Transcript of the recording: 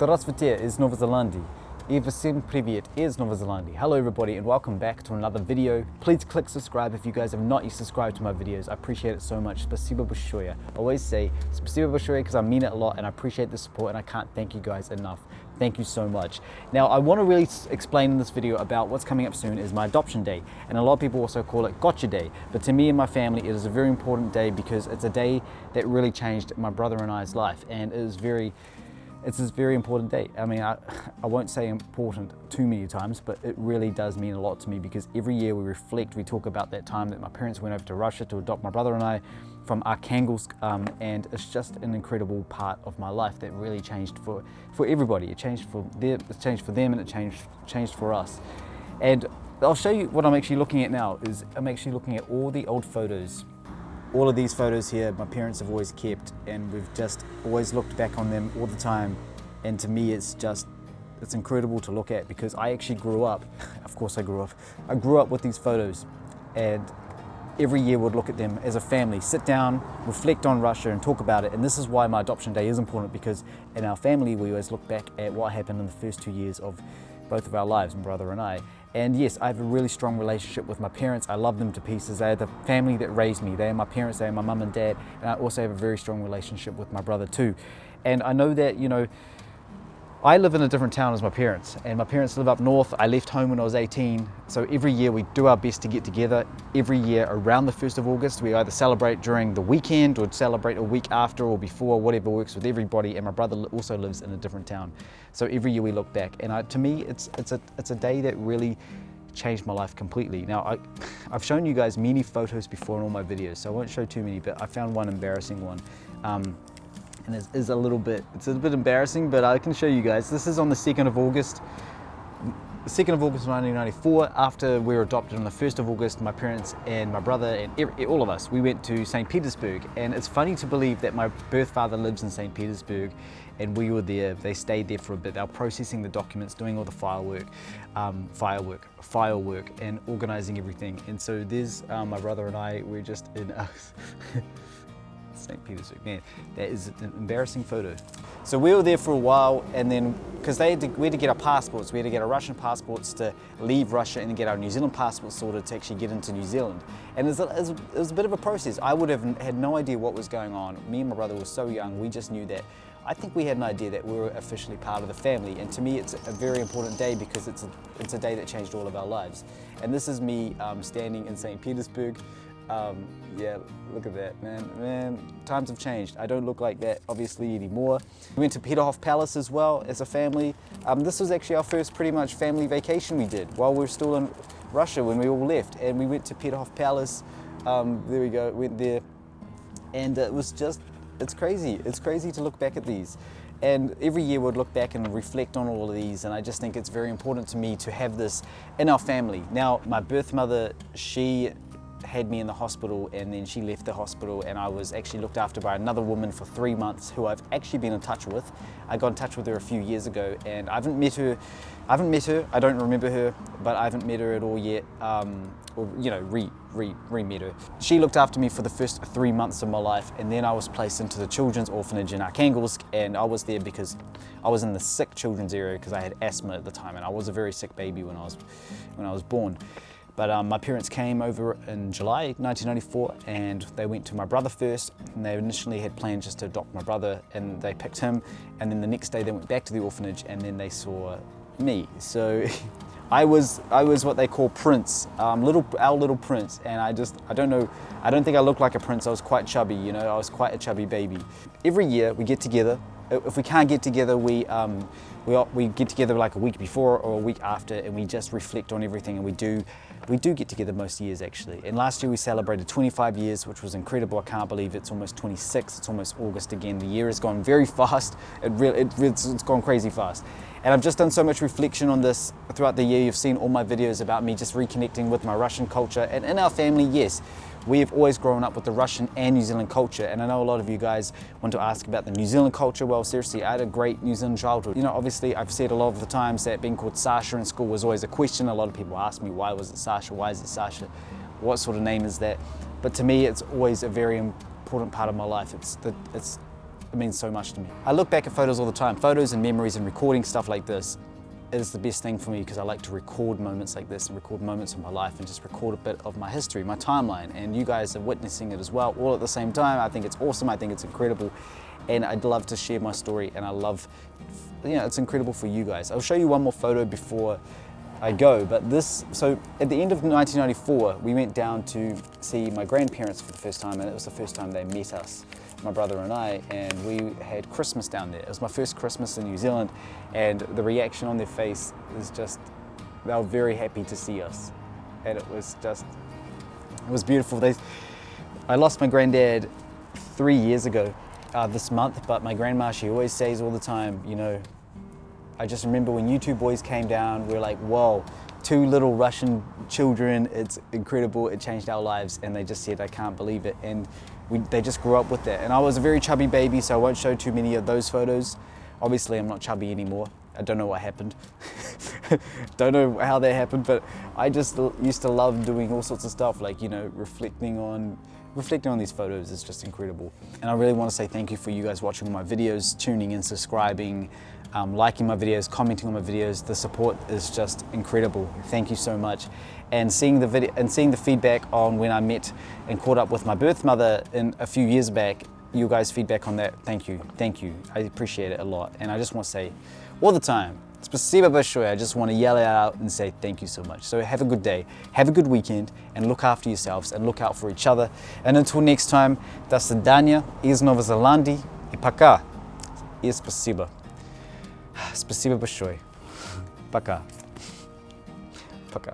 Здравствуйте из Новой Зеландии. И всем привет из Новой Зеландии. Hello everybody and welcome back to another video. Please click subscribe if you guys have not yet subscribed to my videos. I appreciate it so much. Спасибо большое. I always say спасибо большое because I mean it a lot and I appreciate the support and I can't thank you guys enough. Thank you so much. Now I want to really explain in this video about what's coming up soon is my adoption day, and a lot of people also call it Gotcha Day, but to me and my family it is a very important day because it's a day that really changed my brother and I's life, and it's a very important day. I mean, I won't say important too many times, but it really does mean a lot to me because every year we reflect, we talk about that time that my parents went over to Russia to adopt my brother and I from Arkhangelsk, and it's just an incredible part of my life that really changed for everybody. It changed for them and it changed for us. And I'll show you what I'm actually looking at now. I'm actually looking at all the old photos. All of these photos here, my parents have always kept, and we've just always looked back on them all the time. And to me, it's incredible to look at because I actually grew up, of course I grew up with these photos, and every year we'd look at them as a family, sit down, reflect on Russia and talk about it. And this is why my adoption day is important, because in our family, we always look back at what happened in the first 2 years of both of our lives, my brother and I. And yes, I have a really strong relationship with my parents. I love them to pieces. They are the family that raised me. They are my parents, they are my mum and dad. And I also have a very strong relationship with my brother too. And I know that, you know, I live in a different town as my parents, and my parents live up north. I left home when I was 18. So every year we do our best to get together. Every year around the 1st of August, we either celebrate during the weekend or celebrate a week after or before, whatever works with everybody. And my brother also lives in a different town. So every year we look back, and to me, it's a day that really changed my life completely. Now, I've shown you guys many photos before in all my videos, so I won't show too many, but I found one embarrassing one. And it's a bit embarrassing, but I can show you guys. This is on the 2nd of August. The 2nd of August 1994, after we were adopted on the 1st of August, my parents and my brother and all of us, we went to St. Petersburg. And it's funny to believe that my birth father lives in St. Petersburg and we were there. They stayed there for a bit. They were processing the documents, doing all the file work and organizing everything. And so there's my brother and I, we're just in St. Petersburg. Man, that is an embarrassing photo. So we were there for a while, and then because we had to get our passports, we had to get our Russian passports to leave Russia and then get our New Zealand passports sorted to actually get into New Zealand. And it was a bit of a process. I would have had no idea what was going on. Me and my brother were so young, we just knew that. I think we had an idea that we were officially part of the family, and to me it's a very important day because it's a day that changed all of our lives. And this is me standing in St. Petersburg. Yeah, look at that, man, times have changed. I don't look like that obviously anymore. We went to Peterhof Palace as well as a family. This was actually our first pretty much family vacation we did while we were still in Russia when we all left, and we went to Peterhof Palace. There we go, went there, and it's crazy to look back at these. And every year we'd look back and reflect on all of these, and I just think it's very important to me to have this in our family. Now, my birth mother, she had me in the hospital, and then she left the hospital, and I was actually looked after by another woman for 3 months who I've actually been in touch with. I got in touch with her a few years ago, and I haven't met her, I don't remember her, but I haven't met her at all yet, or you know, re-met her. She looked after me for the first 3 months of my life, and then I was placed into the children's orphanage in Arkhangelsk, and I was there because I was in the sick children's area because I had asthma at the time, and I was a very sick baby when I was born. But my parents came over in July 1994, and they went to my brother first, and they initially had planned just to adopt my brother, and they picked him, and then the next day they went back to the orphanage, and then they saw me. So I was what they call Prince, our little prince, and I don't think I looked like a prince. I was quite chubby, you know, I was quite a chubby baby. Every year we get together. If we can't get together, we get together like a week before or a week after, and we just reflect on everything, and we do get together most years actually. And last year we celebrated 25 years, which was incredible. I can't believe it's almost 26, it's almost August again. The year has gone very fast, it's gone crazy fast. And I've just done so much reflection on this throughout the year. You've seen all my videos about me just reconnecting with my Russian culture, and in our family, yes, we have always grown up with the Russian and New Zealand culture, and I know a lot of you guys want to ask about the New Zealand culture. Well, seriously, I had a great New Zealand childhood. You know, obviously I've said a lot of the times that being called Sasha in school was always a question. A lot of people ask me, why was it Sasha? Why is it Sasha? What sort of name is that? But to me, it's always a very important part of my life. it means so much to me. I look back at photos all the time. Photos and memories and recording stuff like this is the best thing for me, because I like to record moments like this and record moments of my life and just record a bit of my history, my timeline, and you guys are witnessing it as well, all at the same time. I think it's awesome, I think it's incredible, and I'd love to share my story, and I love, it's incredible for you guys. I'll show you one more photo before I go, but so at the end of 1994, we went down to see my grandparents for the first time, and it was the first time they met us, my brother and I, and we had Christmas down there. It was my first Christmas in New Zealand, and the reaction on their face was just, they were very happy to see us, and it was beautiful. I lost my granddad 3 years ago this month, but my grandma, she always says all the time, you know, I just remember when you two boys came down, we were like, whoa, 2 little Russian children, it's incredible, it changed our lives. And they just said, I can't believe it. And they just grew up with that. And I was a very chubby baby, so I won't show too many of those photos. Obviously, I'm not chubby anymore. I don't know what happened. Don't know how that happened, but I just used to love doing all sorts of stuff, like, you know, reflecting on these photos is just incredible. And I really want to say thank you for you guys watching my videos, tuning in, subscribing, liking my videos, commenting on my videos. The support is just incredible. Thank you so much. And seeing the feedback on when I met and caught up with my birth mother a few years back, you guys' feedback on that, thank you. I appreciate it a lot. And I just want to say all the time, Спасибо большое. I just want to yell it out and say thank you so much. So have a good day, have a good weekend, and look after yourselves and look out for each other. And until next time, до свидания из Новой Зеландии и пока. И спасибо. Спасибо большое. Пока. Пока.